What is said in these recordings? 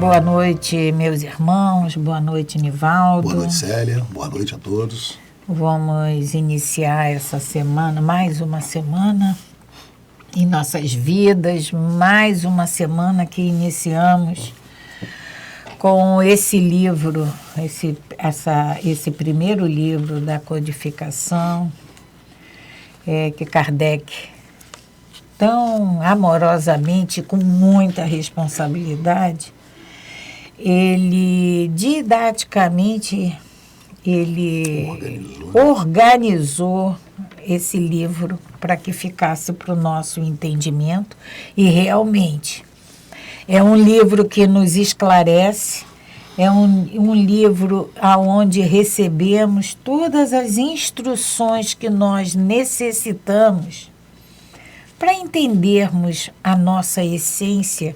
Boa noite, meus irmãos. Boa noite, Nivaldo. Boa noite, Célia. Boa noite a todos. Vamos iniciar essa semana, mais uma semana em nossas vidas, mais uma semana que iniciamos com esse livro, esse primeiro livro da codificação, que Kardec tão amorosamente, com muita responsabilidade, ele didaticamente organizou esse livro para que ficasse para o nosso entendimento, e realmente é um livro que nos esclarece, é um livro onde recebemos todas as instruções que nós necessitamos para entendermos a nossa essência,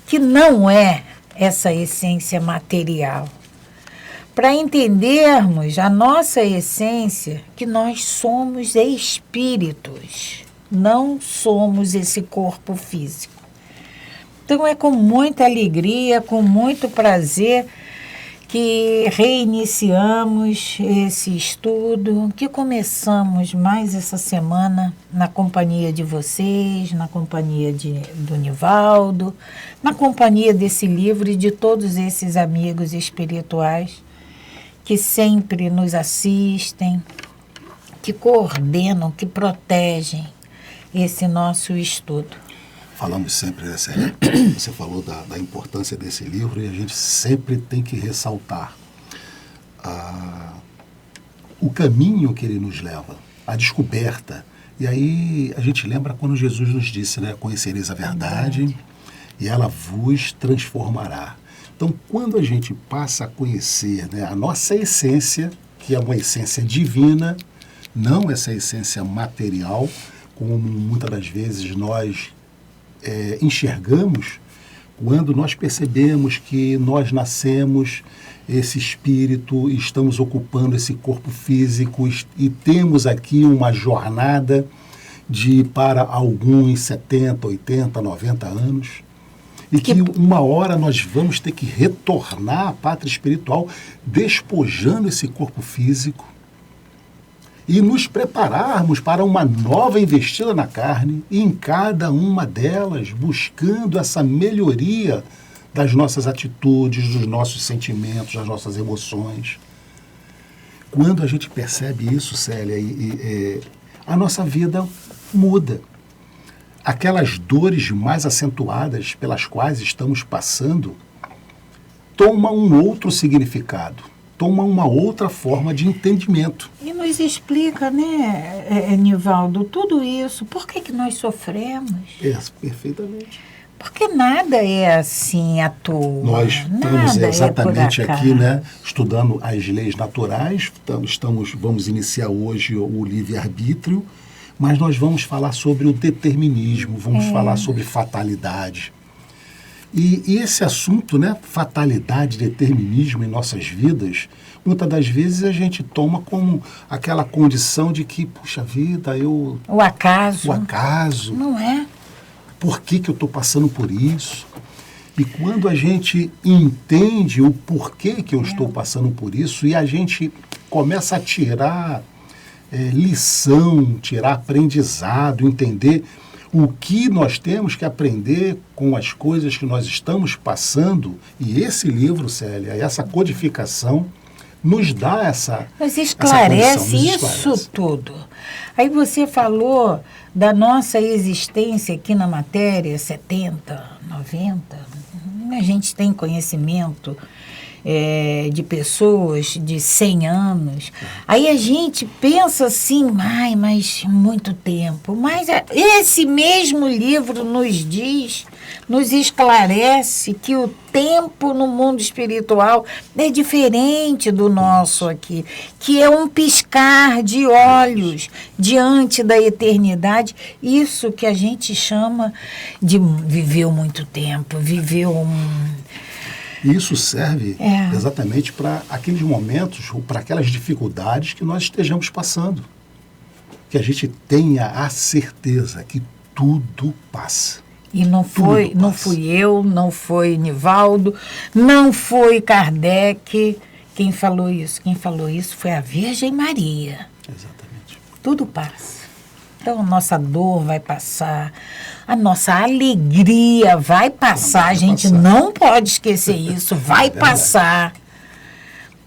que não é essa essência material. Para entendermos a nossa essência, que nós somos espíritos, não somos esse corpo físico. Então é com muita alegria, com muito prazer, que reiniciamos esse estudo, que começamos mais essa semana na companhia de vocês, na companhia do Nivaldo, na companhia desse livro e de todos esses amigos espirituais que sempre nos assistem, que coordenam, que protegem esse nosso estudo. Falamos sempre, né, Célia? Você falou da importância desse livro e a gente sempre tem que ressaltar o caminho que ele nos leva, a descoberta. E aí a gente lembra quando Jesus nos disse, né, conhecereis a verdade e ela vos transformará. Então, quando a gente passa a conhecer, né, a nossa essência, que é uma essência divina, não essa essência material, como muitas das vezes nós enxergamos, quando nós percebemos que nós nascemos esse espírito, estamos ocupando esse corpo físico e temos aqui uma jornada para alguns 70, 80, 90 anos, e que uma hora nós vamos ter que retornar à pátria espiritual, despojando esse corpo físico e nos prepararmos para uma nova investida na carne, e em cada uma delas buscando essa melhoria das nossas atitudes, dos nossos sentimentos, das nossas emoções. Quando a gente percebe isso, Célia, a nossa vida muda. Aquelas dores mais acentuadas pelas quais estamos passando tomam um outro significado, toma uma outra forma de entendimento. E nos explica, né, Nivaldo, tudo isso, por que nós sofremos? Perfeitamente. Porque nada é assim à toa. Nós estamos exatamente aqui, né, estudando as leis naturais, vamos iniciar hoje o livre-arbítrio, mas nós vamos falar sobre o determinismo, vamos falar sobre fatalidade. E esse assunto, né, fatalidade, determinismo em nossas vidas, muitas das vezes a gente toma como aquela condição de que, puxa vida, O acaso. Não é? Por que eu estou passando por isso? E quando a gente entende o porquê que eu estou passando por isso, e a gente começa a tirar lição, tirar aprendizado, entender o que nós temos que aprender com as coisas que nós estamos passando, e esse livro, Célia, essa codificação, nos dá essa Nos esclarece essa isso tudo. Aí você falou da nossa existência aqui na matéria, 70, 90, a gente tem conhecimento de pessoas de 100 anos. Aí a gente pensa assim, mas muito tempo. Mas esse mesmo livro nos esclarece que o tempo no mundo espiritual é diferente do nosso aqui, que é um piscar de olhos diante da eternidade. Isso que a gente chama de viveu muito tempo, E isso serve exatamente para aqueles momentos, ou para aquelas dificuldades que nós estejamos passando. Que a gente tenha a certeza que tudo passa. E não fui eu, não foi Nivaldo, não foi Kardec. Quem falou isso? Quem falou isso foi a Virgem Maria. Exatamente. Tudo passa. Então, a nossa dor vai passar, a nossa alegria vai passar. A gente não pode esquecer isso, vai passar.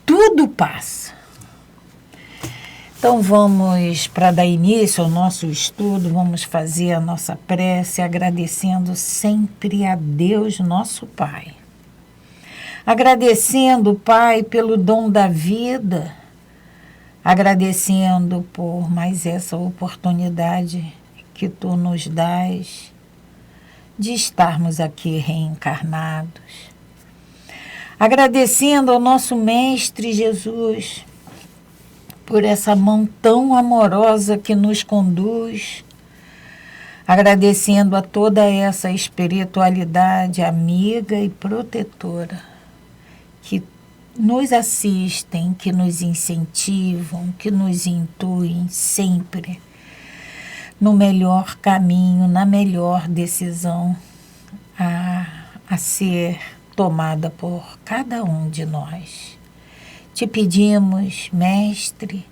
Tudo passa. Então, vamos, para dar início ao nosso estudo, vamos fazer a nossa prece agradecendo sempre a Deus, nosso Pai. Agradecendo, Pai, pelo dom da vida, agradecendo por mais essa oportunidade que Tu nos dás de estarmos aqui reencarnados. Agradecendo ao nosso Mestre Jesus por essa mão tão amorosa que nos conduz, agradecendo a toda essa espiritualidade amiga e protetora que nos assistem, que nos incentivam, que nos intuem sempre no melhor caminho, na melhor decisão a ser tomada por cada um de nós. Te pedimos, Mestre,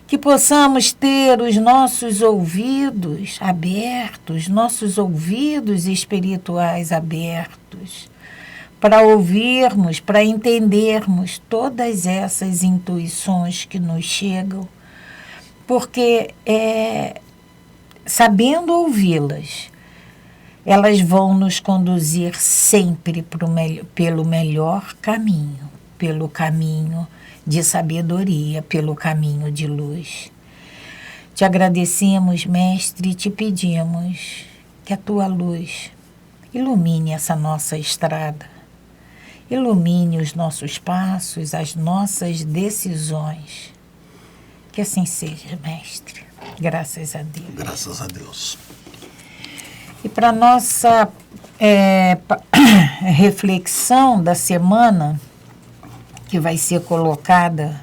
que possamos ter os nossos ouvidos abertos, nossos ouvidos espirituais abertos, para ouvirmos, para entendermos todas essas intuições que nos chegam, porque sabendo ouvi-las, elas vão nos conduzir sempre pelo melhor caminho, pelo caminho de sabedoria, pelo caminho de luz. Te agradecemos, Mestre, e te pedimos que a Tua luz ilumine essa nossa estrada, ilumine os nossos passos, as nossas decisões. Que assim seja, Mestre. Graças a Deus. Graças a Deus. E para nossa reflexão da semana, que vai ser colocada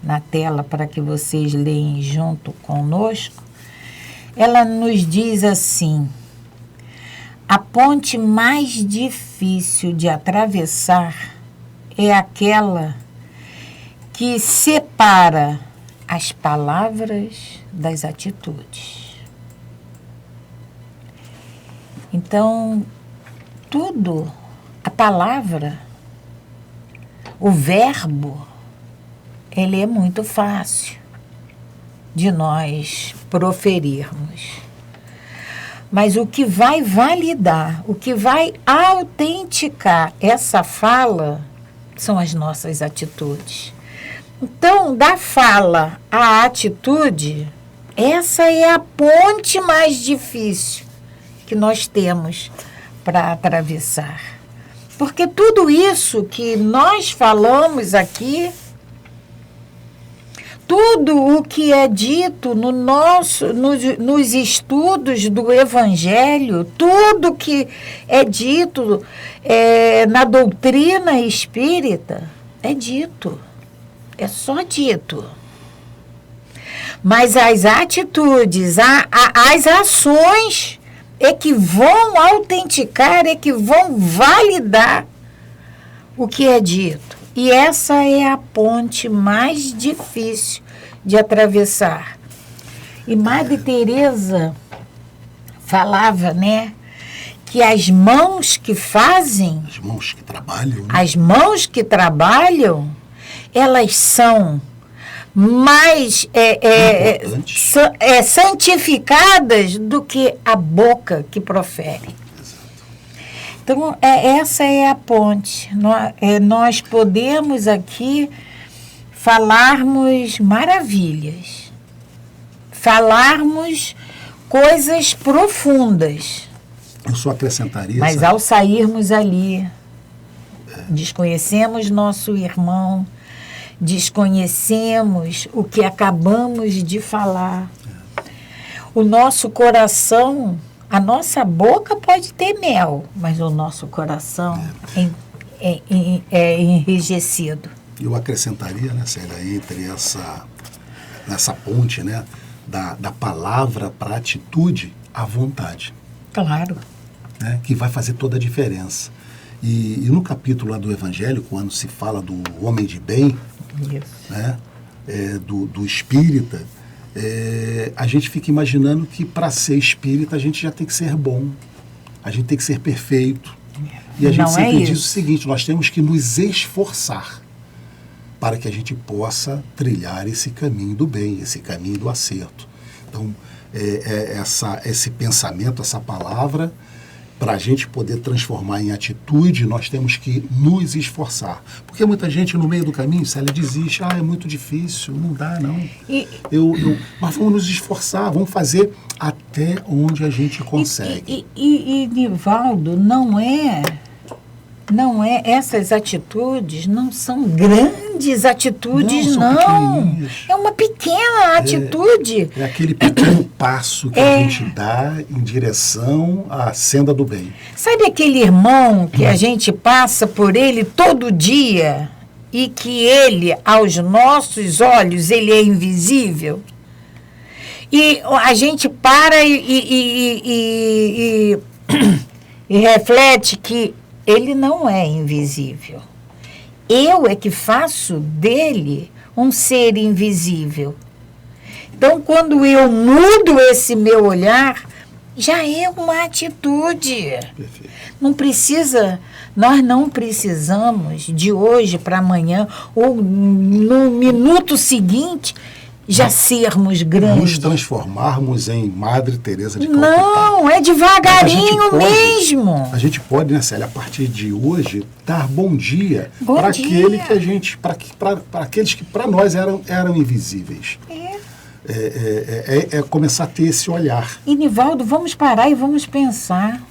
na tela para que vocês leem junto conosco, ela nos diz assim: a ponte mais difícil de atravessar é aquela que separa as palavras das atitudes. Então, tudo, a palavra, o verbo, ele é muito fácil de nós proferirmos. Mas o que vai validar, o que vai autenticar essa fala são as nossas atitudes. Então, da fala à atitude, essa é a ponte mais difícil que nós temos para atravessar. Porque tudo isso que nós falamos aqui, tudo o que é dito nos estudos do Evangelho, tudo que é dito na doutrina espírita, é dito, é só dito. Mas as atitudes, as ações é que vão autenticar, é que vão validar o que é dito. E essa é a ponte mais difícil de atravessar. E Madre Teresa falava, né, que as mãos que fazem, as mãos que trabalham, né? As mãos que trabalham, elas são mais santificadas do que a boca que profere. Então, essa é a ponte. Nós podemos aqui falarmos maravilhas, falarmos coisas profundas. Eu só acrescentaria... Mas ao sairmos ali, desconhecemos nosso irmão, desconhecemos o que acabamos de falar. O nosso coração, a nossa boca pode ter mel, mas o nosso coração é enrijecido. Eu acrescentaria, né, Célia, entre nessa ponte, né, da palavra para a atitude, a vontade. Claro. né, que vai fazer toda a diferença. E no capítulo lá do Evangelho, quando se fala do homem de bem, né, do espírita, a gente fica imaginando que para ser espírita a gente já tem que ser bom, a gente tem que ser perfeito. E a gente sempre diz o seguinte: nós temos que nos esforçar para que a gente possa trilhar esse caminho do bem, esse caminho do acerto. Então, esse pensamento, essa palavra, para a gente poder transformar em atitude, nós temos que nos esforçar. Porque muita gente no meio do caminho, Célia, desiste. É muito difícil, não dá, não. Mas vamos nos esforçar, vamos fazer até onde a gente consegue. E Nivaldo, não é, essas atitudes não são grandes atitudes, não. É uma pequena atitude. É aquele pequeno passo que a gente dá em direção à senda do bem. Sabe aquele irmão que a gente passa por ele todo dia e que ele, aos nossos olhos, ele é invisível? E a gente para e reflete que ele não é invisível. Eu é que faço dele um ser invisível. Então, quando eu mudo esse meu olhar, já é uma atitude. Perfeito. Nós não precisamos de hoje para amanhã ou no minuto seguinte já sermos grandes. Nos transformarmos em Madre Teresa de Calcutá. Não, é devagarinho mesmo. A gente pode, né, Célia, a partir de hoje, dar bom dia para aquele que a gente, para aqueles que para nós eram invisíveis. É começar a ter esse olhar. E, Nivaldo, vamos parar e vamos pensar.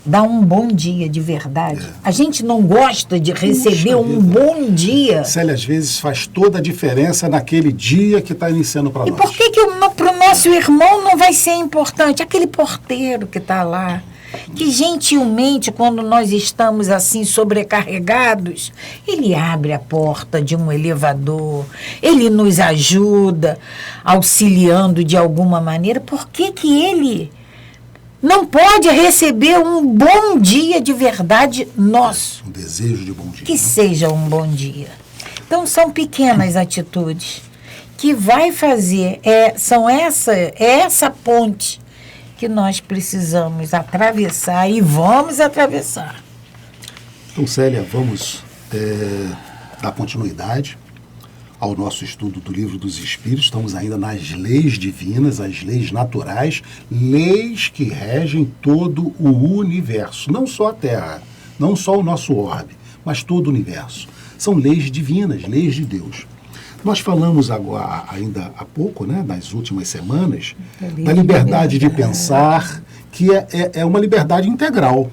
Dar um bom dia de verdade. A gente não gosta de receber um bom dia. Célia, às vezes faz toda a diferença naquele dia que está iniciando para nós. E por que para o nosso irmão não vai ser importante? Aquele porteiro que está lá, que gentilmente, quando nós estamos assim sobrecarregados, ele abre a porta de um elevador, ele nos ajuda, auxiliando de alguma maneira. Por que ele não pode receber um bom dia de verdade nosso? Um desejo de bom dia. Que seja um bom dia. Então, são pequenas atitudes que vai fazer, essa ponte que nós precisamos atravessar e vamos atravessar. Então, Célia, vamos dar continuidade ao nosso estudo do Livro dos Espíritos. Estamos ainda nas leis divinas, as leis naturais, leis que regem todo o universo, não só a Terra, não só o nosso orbe, mas todo o universo. São leis divinas, leis de Deus. Nós falamos agora, ainda há pouco, né, nas últimas semanas, da liberdade de pensar, que é uma liberdade integral.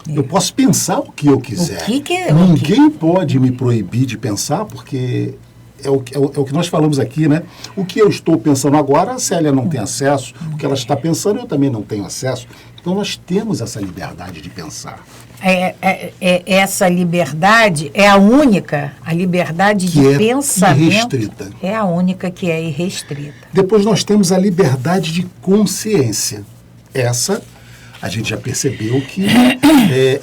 Eu posso pensar o que eu quiser. Ninguém pode me proibir de pensar, porque é o que nós falamos aqui, né? O que eu estou pensando agora, a Célia não tem acesso. O que ela está pensando, eu também não tenho acesso. Então, nós temos essa liberdade de pensar. Essa liberdade é a única, a liberdade de pensamento irrestrita. É a única que é irrestrita. Depois nós temos a liberdade de consciência. Essa, a gente já percebeu que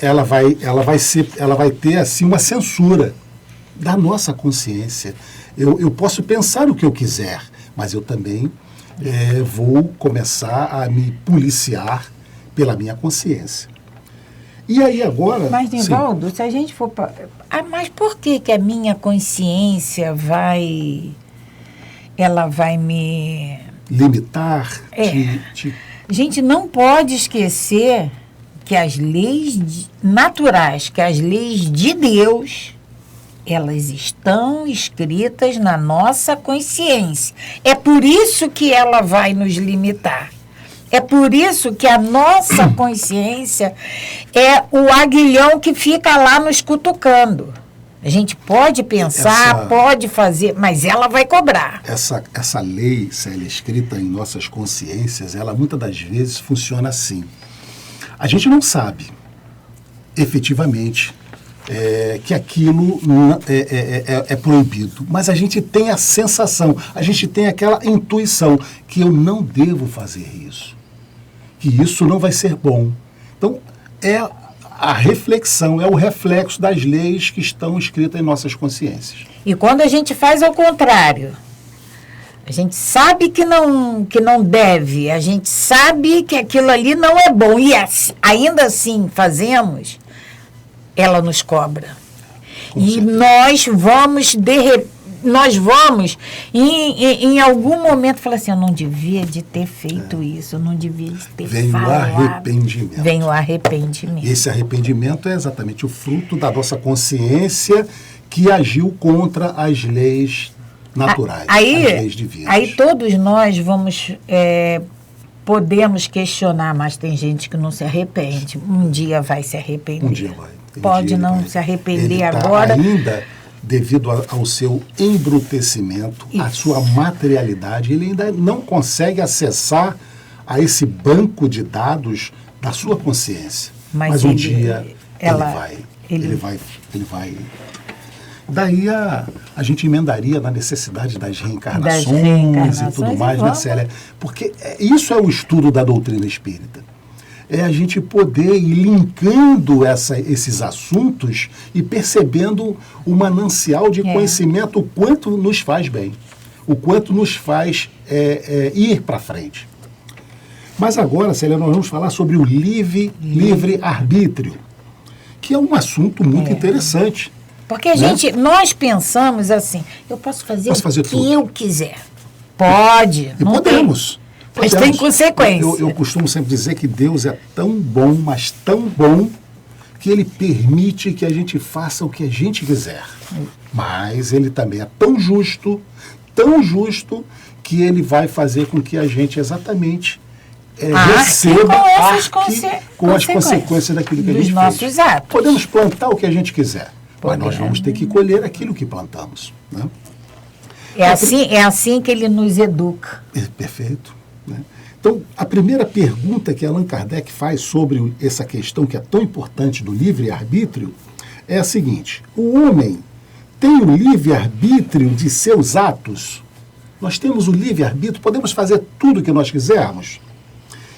ela vai ter assim uma censura da nossa consciência. Eu posso pensar o que eu quiser, mas eu também vou começar a me policiar pela minha consciência. E aí agora... Mas, Nivaldo, se a gente for... mas por que a minha consciência ela vai me... limitar? A gente não pode esquecer que as leis naturais, que as leis de Deus, elas estão escritas na nossa consciência. É por isso que ela vai nos limitar. É por isso que a nossa consciência é o aguilhão que fica lá nos cutucando. A gente pode pensar, pode fazer, mas ela vai cobrar. Essa lei, Célia, escrita em nossas consciências, ela muitas das vezes funciona assim. A gente não sabe, efetivamente, que aquilo é proibido, mas a gente tem a sensação, a gente tem aquela intuição que eu não devo fazer isso, que isso não vai ser bom. Então, é a reflexão, é o reflexo das leis que estão escritas em nossas consciências. E quando a gente faz ao contrário, a gente sabe que não deve, a gente sabe que aquilo ali não é bom, e ainda assim fazemos, ela nos cobra. E nós vamos em algum momento falar assim, eu não devia de ter feito isso, eu não devia de ter falado. Vem o arrependimento. Vem o arrependimento. Esse arrependimento é exatamente o fruto da nossa consciência que agiu contra as leis naturais, as leis divinas. Aí todos nós podemos questionar, mas tem gente que não se arrepende. Um dia vai se arrepender. Um dia vai. Pode não se arrepender agora. Ainda, devido ao seu embrutecimento, à sua materialidade, ele ainda não consegue acessar a esse banco de dados da sua consciência. Mas um dia ele vai. Daí a gente emendaria na necessidade das reencarnações e tudo mais, né, Célia? Porque isso é o estudo da doutrina espírita. É a gente poder ir linkando esses assuntos e percebendo o manancial de conhecimento, o quanto nos faz bem, o quanto nos faz ir para frente. Mas agora, Célia, nós vamos falar sobre o livre-arbítrio, que é um assunto muito interessante. Porque nós pensamos assim, eu posso fazer o que tudo. Eu quiser. Pode. E podemos. Mas tem consequência. Eu costumo sempre dizer que Deus é tão bom, mas tão bom, que Ele permite que a gente faça o que a gente quiser. Mas Ele também é tão justo, que Ele vai fazer com que a gente exatamente receba com as consequências daquilo que a gente fez. Atos. Podemos plantar o que a gente quiser, mas nós vamos ter que colher aquilo que plantamos. Né? É assim que Ele nos educa. Perfeito. Né? Então, a primeira pergunta que Allan Kardec faz sobre essa questão que é tão importante do livre-arbítrio é a seguinte: o homem tem o livre-arbítrio de seus atos? Nós temos o livre-arbítrio, podemos fazer tudo o que nós quisermos?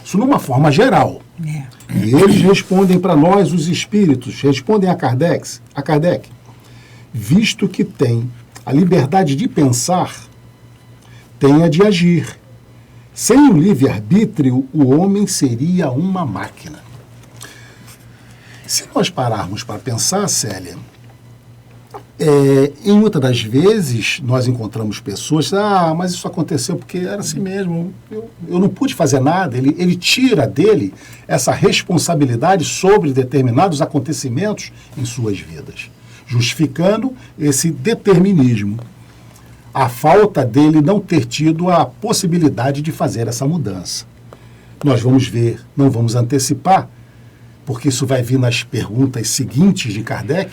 Isso numa forma geral. E eles respondem para nós, os espíritos, respondem a Kardec, visto que tem a liberdade de pensar, tem a de agir. Sem o livre-arbítrio, o homem seria uma máquina. Se nós pararmos para pensar, Célia, em muitas das vezes nós encontramos pessoas, mas isso aconteceu porque era assim mesmo, eu não pude fazer nada. Ele tira dele essa responsabilidade sobre determinados acontecimentos em suas vidas, justificando esse determinismo. A falta dele não ter tido a possibilidade de fazer essa mudança. Nós vamos ver, não vamos antecipar, porque isso vai vir nas perguntas seguintes de Kardec,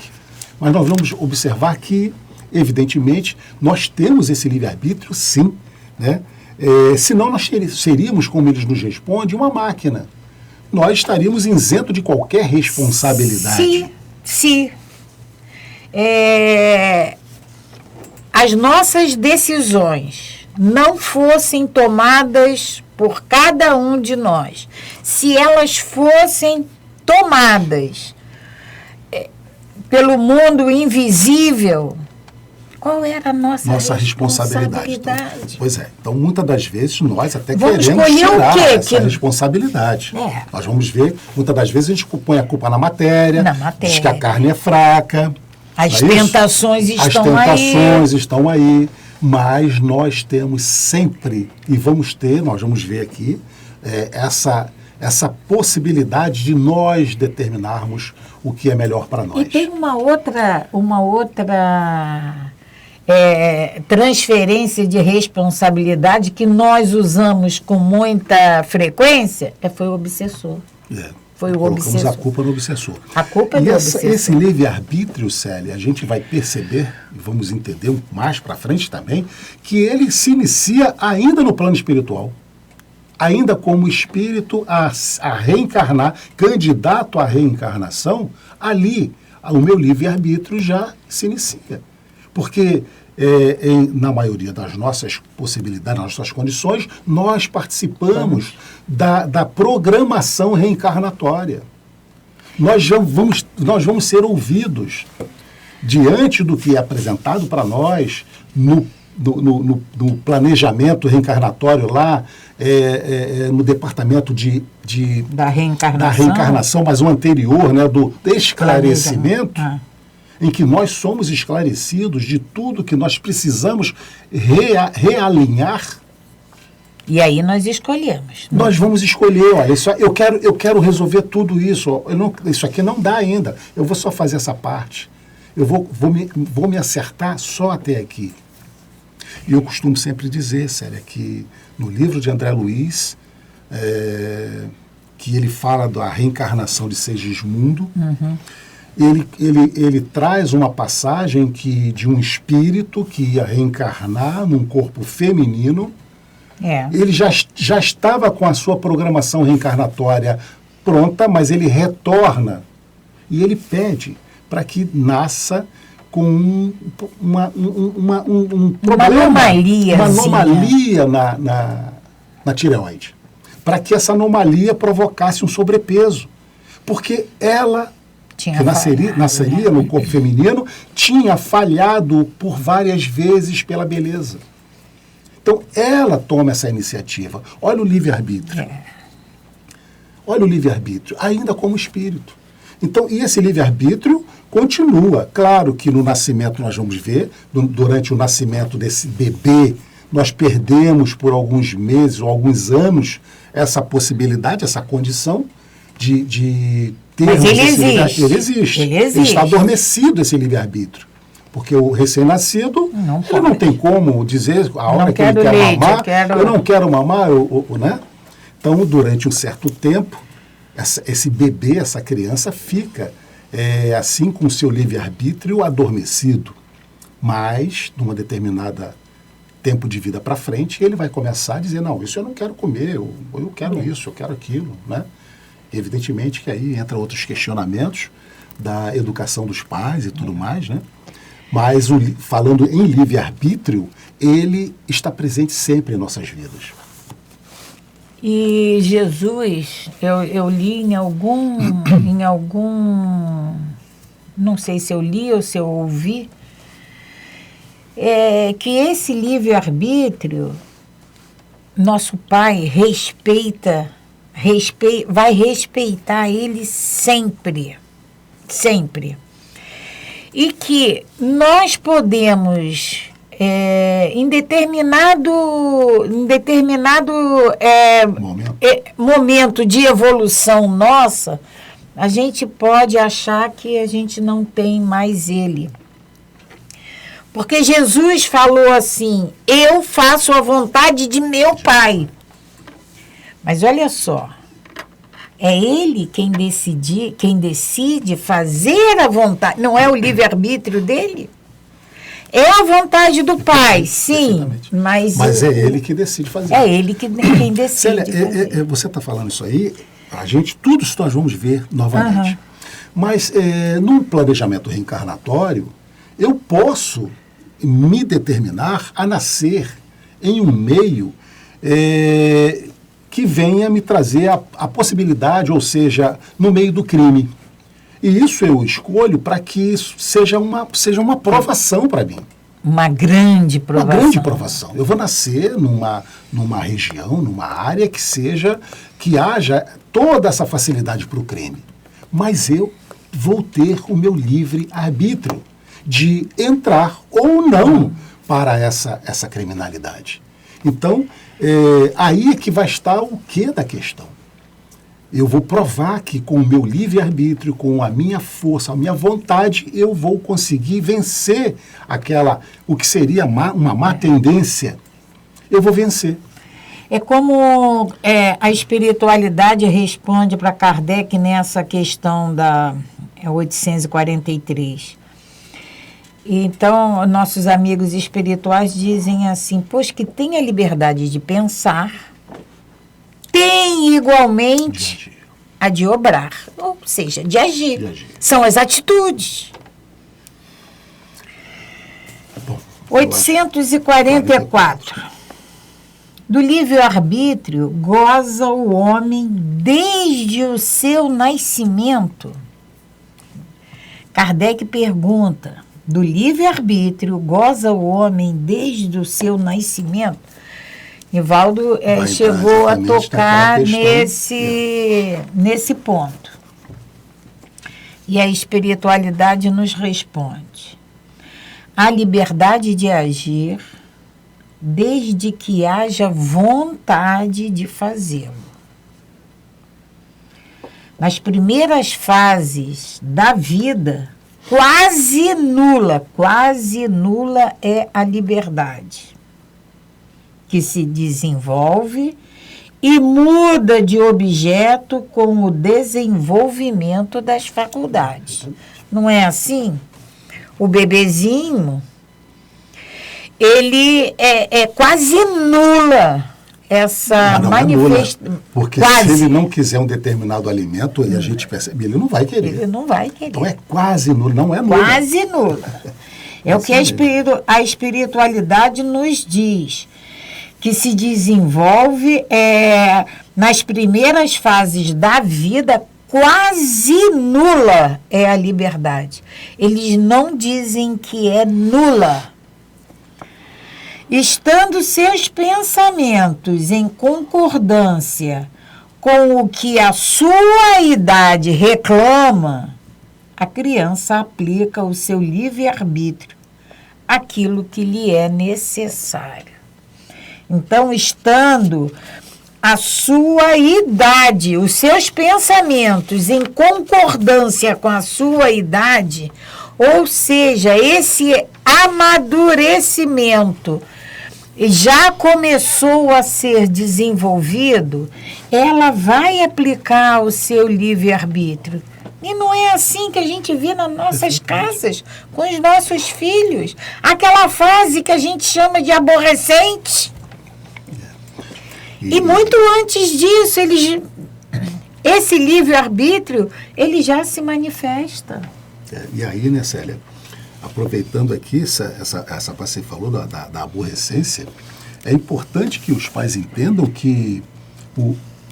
mas nós vamos observar que, evidentemente, nós temos esse livre-arbítrio, sim, né? Senão nós seríamos, como eles nos respondem, uma máquina. Nós estaríamos isentos de qualquer responsabilidade. Se as nossas decisões não fossem tomadas por cada um de nós, se elas fossem tomadas pelo mundo invisível, qual era a nossa responsabilidade? Pois é. Então, muitas das vezes, nós até queremos tirar essa responsabilidade. Nós vamos ver, muitas das vezes a gente põe a culpa na matéria, diz que a carne é fraca. As tentações estão aí, mas nós temos sempre, e nós vamos ver aqui, essa possibilidade de nós determinarmos o que é melhor para nós. E tem uma outra transferência de responsabilidade que nós usamos com muita frequência, foi o obsessor. Colocamos a culpa no obsessor. A culpa é do obsessor. Esse livre-arbítrio, Célia, a gente vai perceber, e vamos entender mais para frente também, que ele se inicia ainda no plano espiritual. Ainda como espírito a reencarnar, candidato à reencarnação, ali o meu livre-arbítrio já se inicia. Porque na maioria das nossas possibilidades, das nossas condições, nós participamos da programação reencarnatória. nós vamos ser ouvidos diante do que é apresentado para nós no planejamento reencarnatório lá, no departamento da reencarnação, mas o anterior, né, do esclarecimento, em que nós somos esclarecidos de tudo que nós precisamos realinhar. E aí nós escolhemos. Né? Nós vamos escolher, olha, eu quero resolver tudo isso, isso aqui não dá ainda, eu vou só fazer essa parte, eu vou me acertar só até aqui. E eu costumo sempre dizer, Célia, que no livro de André Luiz, que ele fala da reencarnação de Segismundo, ele traz uma passagem de um espírito que ia reencarnar num corpo feminino. Ele já estava com a sua programação reencarnatória pronta, mas ele retorna e ele pede para que nasça com um problema, uma anomalia na tireoide, para que essa anomalia provocasse um sobrepeso, porque ela, que nasceria no corpo feminino, tinha falhado por várias vezes pela beleza. Então, ela toma essa iniciativa. Olha o livre-arbítrio. Olha o livre-arbítrio, ainda como espírito. Então, e esse livre-arbítrio continua. Claro que no nascimento nós vamos ver, durante o nascimento desse bebê, nós perdemos por alguns meses ou alguns anos essa possibilidade, essa condição de ter... Mas ele existe. Ele existe. Ele está adormecido, esse livre-arbítrio. Porque o recém-nascido, ele não tem como dizer a hora que ele quer mamar, eu não quero mamar, né? Então, durante um certo tempo, esse bebê, essa criança fica assim com o seu livre-arbítrio adormecido. Mas, numa determinada tempo de vida para frente, ele vai começar a dizer, não, isso eu não quero comer, eu quero isso, eu quero aquilo, né? Evidentemente que aí entra outros questionamentos da educação dos pais e tudo mais, né? Mas, falando em livre-arbítrio, ele está presente sempre em nossas vidas. E Jesus, eu li em algum, não sei se eu li ou se eu ouvi, que esse livre-arbítrio, nosso Pai vai respeitar ele sempre, sempre. E que nós podemos, em determinado momento de evolução nossa, a gente pode achar que a gente não tem mais ele. Porque Jesus falou assim, eu faço a vontade de meu Pai. Mas olha só, é ele quem decide fazer a vontade, não é o livre-arbítrio dele? É a vontade do Pai, sim, mas é ele que decide fazer. É ele quem decide Célia, fazer. Você está falando isso aí, a gente, tudo isso nós vamos ver novamente. Mas num planejamento reencarnatório, eu posso me determinar a nascer em um meio que venha me trazer a possibilidade, ou seja, no meio do crime. E isso eu escolho para que isso seja uma provação para mim. Uma grande provação. Uma grande provação. Eu vou nascer numa região, numa área que haja toda essa facilidade para o crime. Mas eu vou ter o meu livre-arbítrio de entrar ou não para essa criminalidade. Então, aí é que vai estar o quê da questão? Eu vou provar que com o meu livre-arbítrio, com a minha força, a minha vontade, eu vou conseguir vencer o que seria uma má tendência. Eu vou vencer. É como a espiritualidade responde para Kardec nessa questão da 843. Então, nossos amigos espirituais dizem assim, pois que tem a liberdade de pensar, tem igualmente a de obrar, ou seja, de agir. São as atitudes. Bom, 844. Do livre-arbítrio goza o homem desde o seu nascimento Kardec pergunta: do livre-arbítrio goza o homem desde o seu nascimento? Nivaldo chegou a tocar nesse ponto. E a espiritualidade nos responde: a liberdade de agir desde que haja vontade de fazê-lo. Nas primeiras fases da vida, quase nula é a liberdade, que se desenvolve e muda de objeto com o desenvolvimento das faculdades. Não é assim? O bebezinho, ele é quase nula essa manifestação. Porque quase. Se ele não quiser um determinado alimento, a gente percebe, ele não vai querer. Ele não vai querer. Então é quase nula, não é nula. Quase nula. É o que a espiritualidade nos diz, que se desenvolve nas primeiras fases da vida. Quase nula é a liberdade. Eles não dizem que é nula. Estando seus pensamentos em concordância com o que a sua idade reclama, a criança aplica o seu livre-arbítrio àquilo que lhe é necessário. Então, estando a sua idade, os seus pensamentos em concordância com a sua idade, ou seja, esse amadurecimento já começou a ser desenvolvido, ela vai aplicar o seu livre-arbítrio. E não é assim que a gente vê nas nossas casas, com os nossos filhos. Aquela fase que a gente chama de aborrecente. E muito antes disso, esse livre-arbítrio, ele já se manifesta. E aí, né, Célia, aproveitando aqui essa que você falou da aborrecência, é importante que os pais entendam que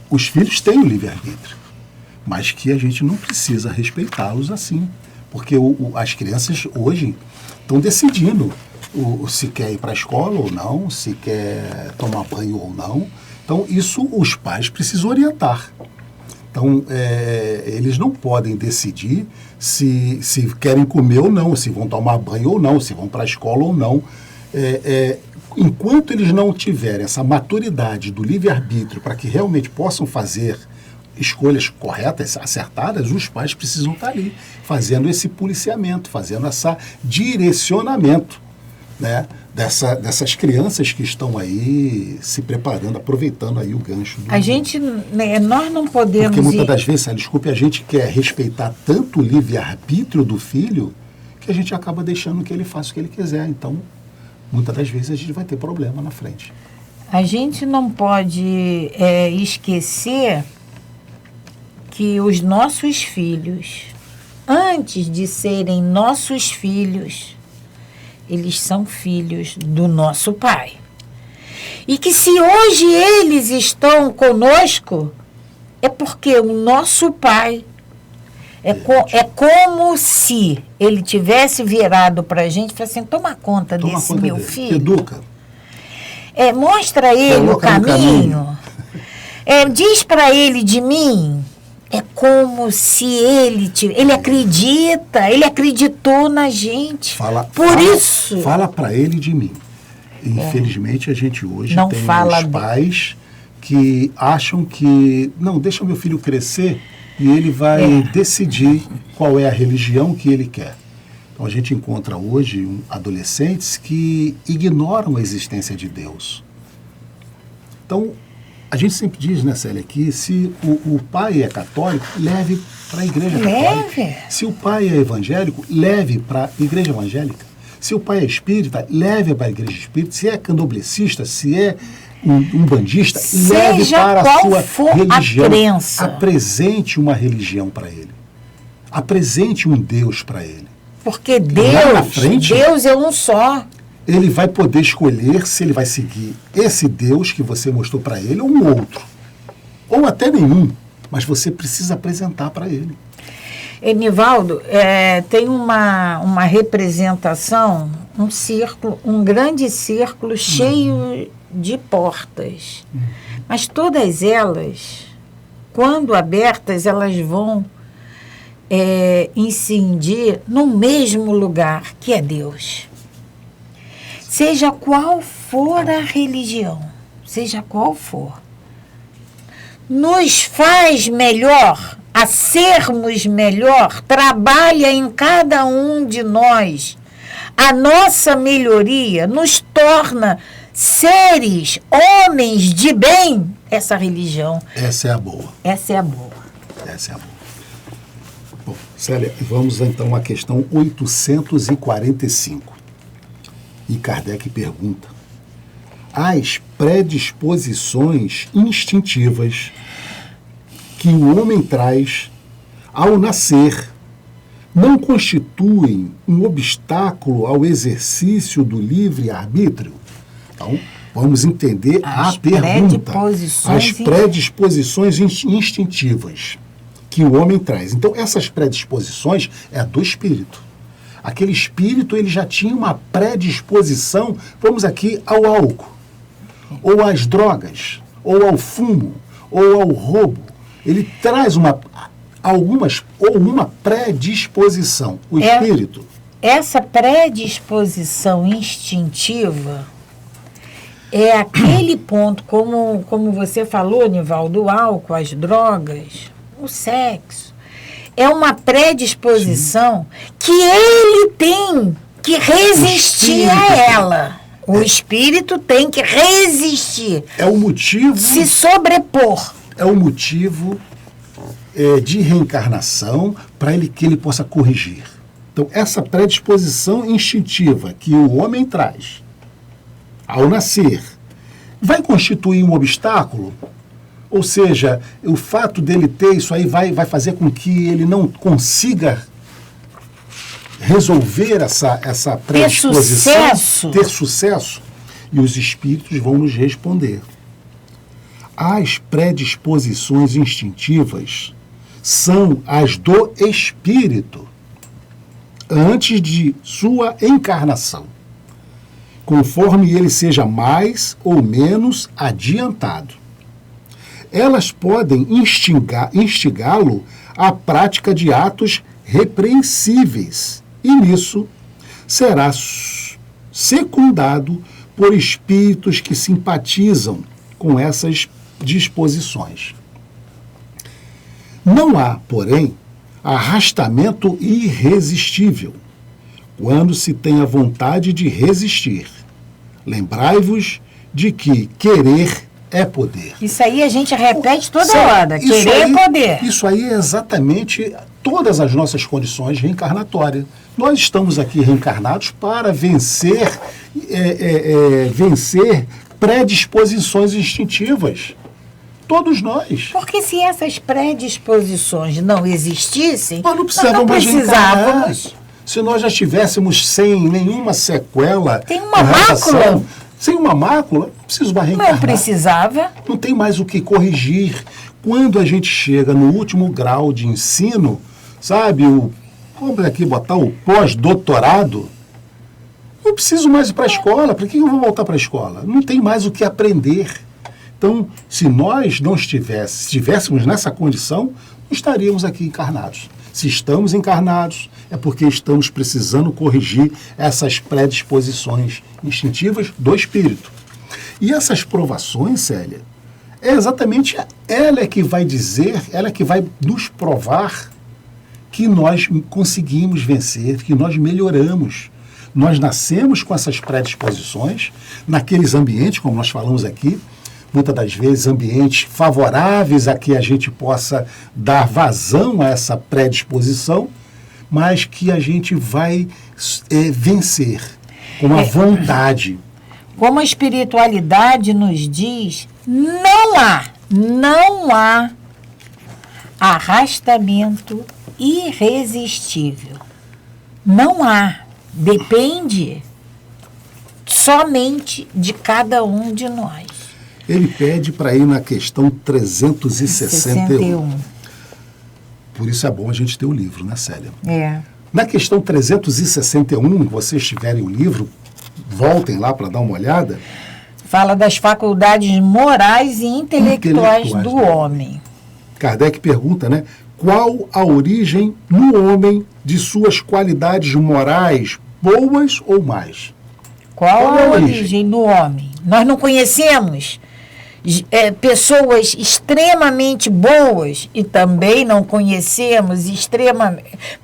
os filhos têm o livre-arbítrio, mas que a gente não precisa respeitá-los assim, porque as crianças hoje estão decidindo se quer ir para a escola ou não, se quer tomar banho ou não. Então, isso os pais precisam orientar. Então, eles não podem decidir se querem comer ou não, se vão tomar banho ou não, se vão para a escola ou não. Enquanto eles não tiverem essa maturidade do livre-arbítrio para que realmente possam fazer escolhas corretas, acertadas, os pais precisam estar ali, fazendo esse policiamento, fazendo esse direcionamento, né, dessas crianças que estão aí se preparando, aproveitando aí o gancho. Nós não podemos... Porque muitas das vezes, desculpe, a gente quer respeitar tanto o livre-arbítrio do filho que a gente acaba deixando que ele faça o que ele quiser. Então, muitas das vezes a gente vai ter problema na frente. A gente não pode esquecer que os nossos filhos, antes de serem nossos filhos, eles são filhos do nosso Pai. E que se hoje eles estão conosco, é porque o nosso Pai é como se ele tivesse virado para a gente e falasse assim: toma conta desse meu filho. Educa. Mostra a ele o caminho. Diz para ele de mim. É como se ele acreditou na gente. Fala para ele de mim. Infelizmente, a gente hoje não tem os pais que acham que, não, deixa meu filho crescer e ele vai decidir qual é a religião que ele quer. Então, a gente encontra hoje adolescentes que ignoram a existência de Deus. Então, a gente sempre diz, né, Célia, que se o pai é católico, leve para a igreja católica. Se o pai é evangélico, leve para a igreja evangélica. Se o pai é espírita, leve para a igreja espírita. Se é candomblessista, se é um bandista, leve para a sua religião. Apresente uma religião para ele. Apresente um Deus para ele. Porque Deus é um só. Ele vai poder escolher se ele vai seguir esse Deus que você mostrou para ele ou um outro. Ou até nenhum. Mas você precisa apresentar para ele. Nivaldo, tem uma representação, um círculo, um grande círculo cheio de portas. Mas todas elas, quando abertas, elas vão incidir no mesmo lugar, que é Deus. Seja qual for a religião, seja qual for, nos faz melhor, a sermos melhor, trabalha em cada um de nós. A nossa melhoria nos torna seres, homens de bem. Essa religião. Essa é a boa. Essa é a boa. Essa é a boa. Bom, Célia, vamos então à questão 845. E Kardec pergunta: as predisposições instintivas que o homem traz ao nascer não constituem um obstáculo ao exercício do livre-arbítrio? Então, vamos entender a pergunta. As predisposições instintivas que o homem traz. Então, essas predisposições é do espírito. Aquele espírito, ele já tinha uma predisposição, vamos aqui, ao álcool, ou às drogas, ou ao fumo, ou ao roubo. Ele traz uma predisposição, o espírito. Essa predisposição instintiva é aquele ponto, como você falou, Nivaldo, o álcool, as drogas, o sexo. É uma predisposição que ele tem que resistir a ela. O espírito tem que resistir. É o motivo... Se sobrepor. É o motivo de reencarnação para que ele possa corrigir. Então, essa predisposição instintiva que o homem traz ao nascer vai constituir um obstáculo? Ou seja, o fato dele ter isso aí vai fazer com que ele não consiga resolver essa predisposição, ter sucesso? E os espíritos vão nos responder. As predisposições instintivas são as do espírito antes de sua encarnação, conforme ele seja mais ou menos adiantado. Elas podem instigá-lo à prática de atos repreensíveis, e nisso será secundado por espíritos que simpatizam com essas disposições. Não há, porém, arrastamento irresistível quando se tem a vontade de resistir. Lembrai-vos de que querer é poder. Isso aí a gente repete toda hora. Querer é poder. Isso aí é exatamente todas as nossas condições reencarnatórias. Nós estamos aqui reencarnados para vencer predisposições instintivas. Todos nós. Porque se essas predisposições não existissem, nós não precisávamos. Se nós já estivéssemos sem nenhuma sequela... Tem uma mácula. Sem uma mácula, não preciso mais reencarnar. Não precisava. Não tem mais o que corrigir. Quando a gente chega no último grau de ensino, sabe, vamos aqui botar o pós-doutorado, não preciso mais ir para a escola. Para que eu vou voltar para a escola? Não tem mais o que aprender. Então, se nós não estivéssemos nessa condição, não estaríamos aqui encarnados. Se estamos encarnados, é porque estamos precisando corrigir essas predisposições instintivas do espírito. E essas provações, Célia, é exatamente ela que vai dizer, ela que vai nos provar que nós conseguimos vencer, que nós melhoramos. Nós nascemos com essas predisposições, naqueles ambientes, como nós falamos aqui, muitas das vezes ambientes favoráveis a que a gente possa dar vazão a essa predisposição, mas que a gente vai vencer com a vontade. Como a espiritualidade nos diz, não há arrastamento irresistível. Não há. Depende somente de cada um de nós. Ele pede para ir na questão 361. Por isso é bom a gente ter o livro, né, Célia? É. Na questão 361, vocês tiverem o livro, voltem lá para dar uma olhada. Fala das faculdades morais e intelectuais do homem. Kardec pergunta, né? Qual a origem no homem de suas qualidades morais, boas ou más? Qual a origem no homem? Nós não conhecemos pessoas extremamente boas e também não conhecemos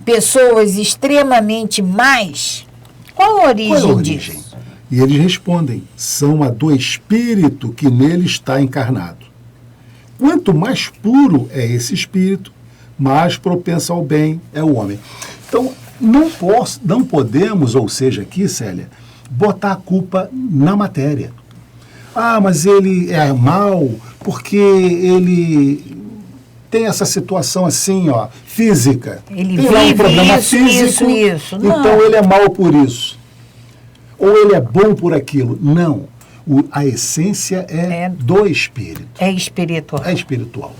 pessoas extremamente más? Qual a origem disso? E eles respondem, são a do espírito que nele está encarnado. Quanto mais puro é esse espírito, mais propenso ao bem é o homem. Então, não podemos, ou seja, aqui, Célia, botar a culpa na matéria. Ah, mas ele é mau porque ele tem essa situação assim, ó, física. Ele tem lá um problema físico. Então ele é mau por isso. Ou ele é bom por aquilo. Não. A essência é do espírito. É espiritual. É espiritual.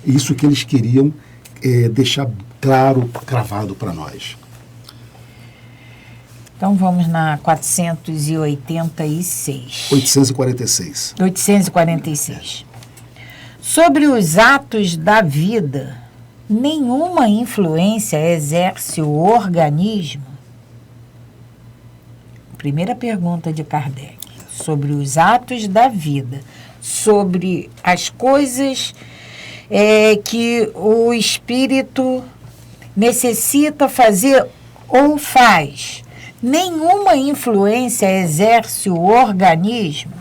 Isso que eles queriam deixar claro, cravado para nós. Então vamos na 486. 846. 846. Sobre os atos da vida, nenhuma influência exerce o organismo? Primeira pergunta de Kardec. Sobre os atos da vida, sobre as coisas que o espírito necessita fazer ou faz. Nenhuma influência exerce o organismo?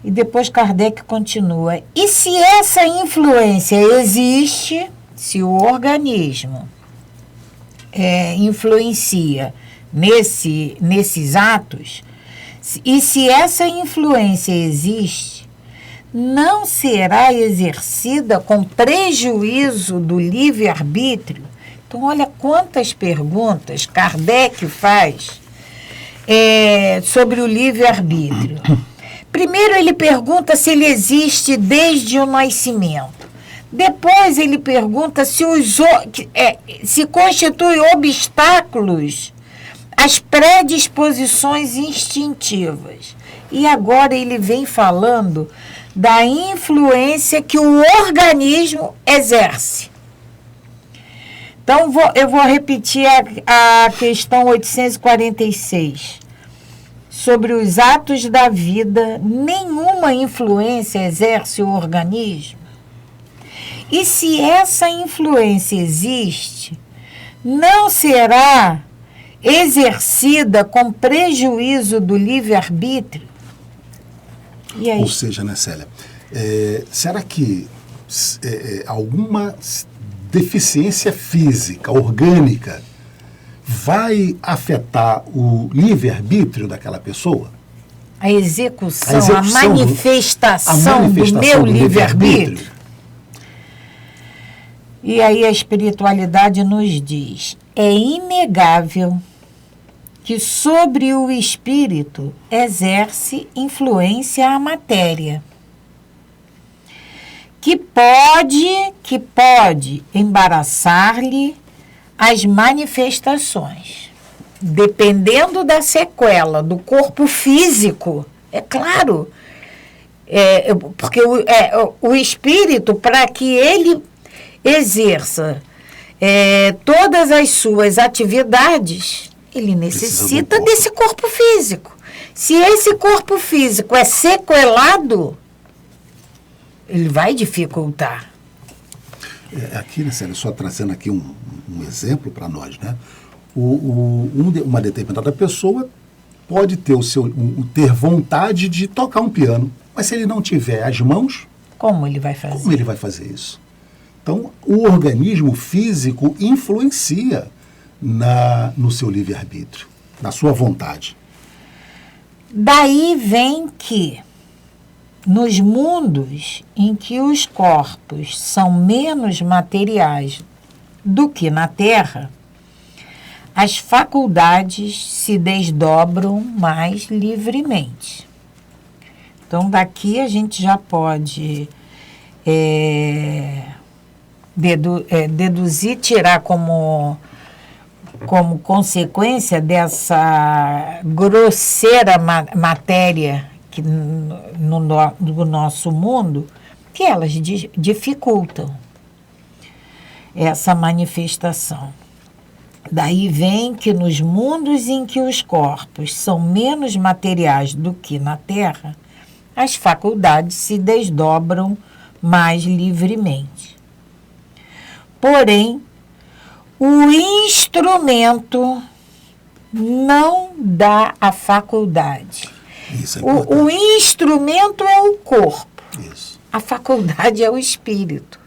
E depois Kardec continua. E se essa influência existe, se o organismo influencia nesses atos, e se essa influência existe, não será exercida com prejuízo do livre-arbítrio? Então, olha quantas perguntas Kardec faz sobre o livre-arbítrio. Primeiro, ele pergunta se ele existe desde o nascimento. Depois, ele pergunta se constitui obstáculos às predisposições instintivas. E agora ele vem falando da influência que o organismo exerce. Então, eu vou repetir a questão 846. Sobre os atos da vida, nenhuma influência exerce o organismo? E se essa influência existe, não será exercida com prejuízo do livre-arbítrio? E aí? Ou seja, né, Célia, será que alguma deficiência física, orgânica, vai afetar o livre-arbítrio daquela pessoa? A execução, a manifestação do meu livre-arbítrio? E aí a espiritualidade nos diz, é inegável que sobre o espírito exerce influência a matéria, que pode embaraçar-lhe as manifestações, dependendo da sequela do corpo físico, é claro, porque o espírito, para que ele exerça todas as suas atividades, ele necessita desse corpo físico. Se esse corpo físico é sequelado, ele vai dificultar. Aqui, né, Célia, só trazendo aqui um exemplo para nós, né? Uma determinada pessoa pode ter ter vontade de tocar um piano, mas se ele não tiver as mãos, como ele vai fazer? Como ele vai fazer isso? Então, o organismo físico influencia no seu livre-arbítrio, na sua vontade. Daí vem que, nos mundos em que os corpos são menos materiais do que na Terra, as faculdades se desdobram mais livremente. Então, daqui a gente já pode deduzir, tirar como consequência dessa grosseira matéria que no nosso mundo, que elas dificultam essa manifestação. Daí vem que nos mundos em que os corpos são menos materiais do que na Terra, as faculdades se desdobram mais livremente. Porém, o instrumento não dá a faculdade. Isso é importante. O instrumento é o corpo. Isso. A faculdade é o espírito.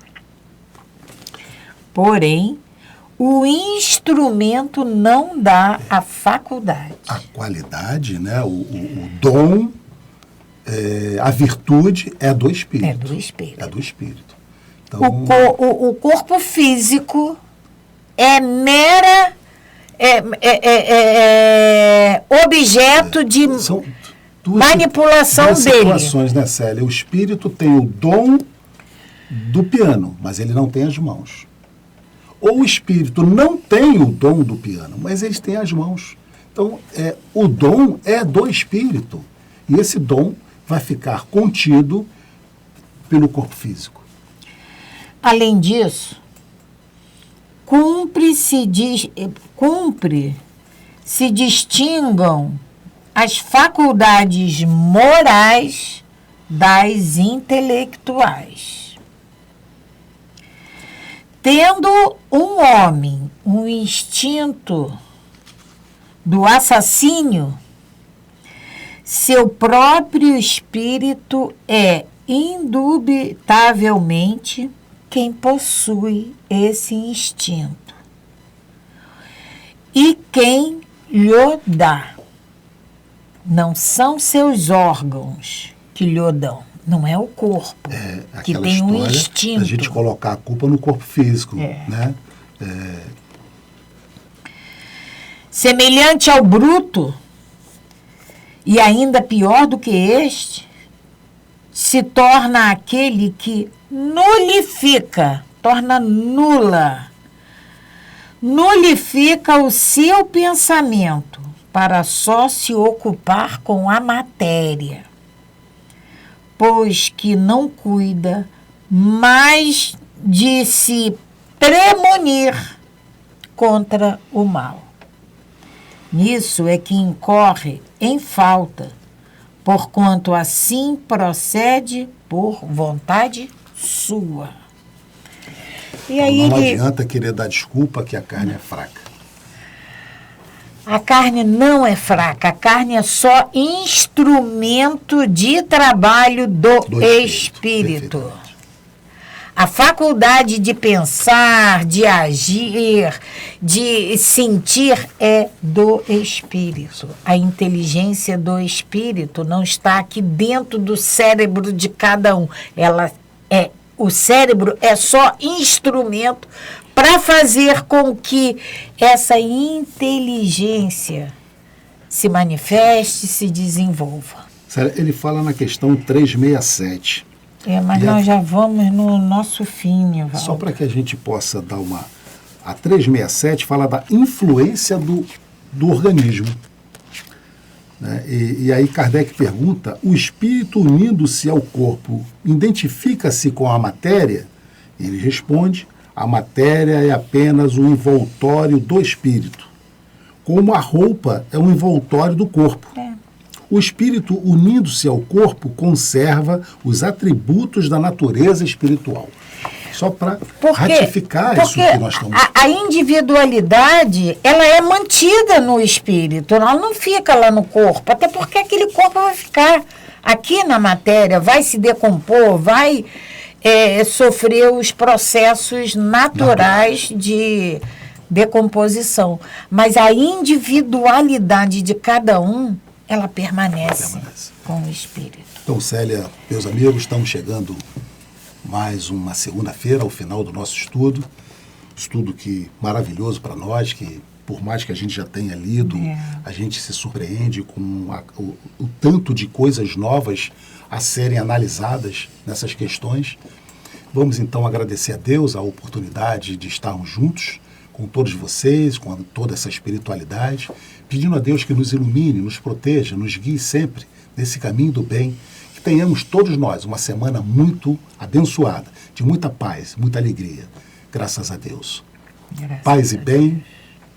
Porém, o instrumento não dá a faculdade. A qualidade, né? O dom, a virtude é do espírito. É do espírito. É do espírito. Então, O corpo físico é mera objeto de são manipulação duas dele. situações, né, Célia? O espírito tem o dom do piano, mas ele não tem as mãos. Ou o espírito não tem o dom do piano, mas ele tem as mãos. Então, o dom é do espírito. E esse dom vai ficar contido pelo corpo físico. Além disso, cumpre se distingam as faculdades morais das intelectuais. Tendo um homem um instinto do assassínio, seu próprio espírito é indubitavelmente quem possui esse instinto e quem lhe dá. Não são seus órgãos que lhe dão, não é o corpo que tem um instinto. A gente colocar a culpa no corpo físico, né? Semelhante ao bruto, e ainda pior do que este, se torna aquele que nulifica, torna nulifica o seu pensamento para só se ocupar com a matéria, pois que não cuida mais de se premunir contra o mal. Nisso é que incorre em falta, porquanto assim procede por vontade sua. E aí não adianta querer dar desculpa que a carne é fraca. A carne não é fraca, a carne é só instrumento de trabalho do espírito. A faculdade de pensar, de agir, de sentir é do espírito. A inteligência do espírito não está aqui dentro do cérebro de cada um. O cérebro é só instrumento para fazer com que essa inteligência se manifeste, se desenvolva. Ele fala na questão 367. Mas nós já vamos no nosso fim, Nivaldo. Só para que a gente possa dar uma... A 367 fala da influência do organismo. Né? E aí Kardec pergunta, o espírito unindo-se ao corpo identifica-se com a matéria? Ele responde, a matéria é apenas o envoltório do espírito, como a roupa é um envoltório do corpo. O espírito, unindo-se ao corpo, conserva os atributos da natureza espiritual. Só para ratificar isso que nós estamos... A individualidade, ela é mantida no espírito, ela não fica lá no corpo, até porque aquele corpo vai ficar aqui na matéria, vai se decompor, vai sofrer os processos naturais de decomposição. Mas a individualidade de cada um, ela permanece com o espírito. Então, Célia, meus amigos, estamos chegando mais uma segunda-feira ao final do nosso estudo. Estudo que maravilhoso para nós, que por mais que a gente já tenha lido, a gente se surpreende com o tanto de coisas novas a serem analisadas nessas questões. Vamos então agradecer a Deus a oportunidade de estarmos juntos com todos vocês, com toda essa espiritualidade, pedindo a Deus que nos ilumine, nos proteja, nos guie sempre nesse caminho do bem, que tenhamos todos nós uma semana muito abençoada, de muita paz, muita alegria. Graças a Deus. Graças Paz e a bem, Deus.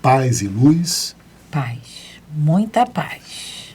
paz e luz. Paz, muita paz.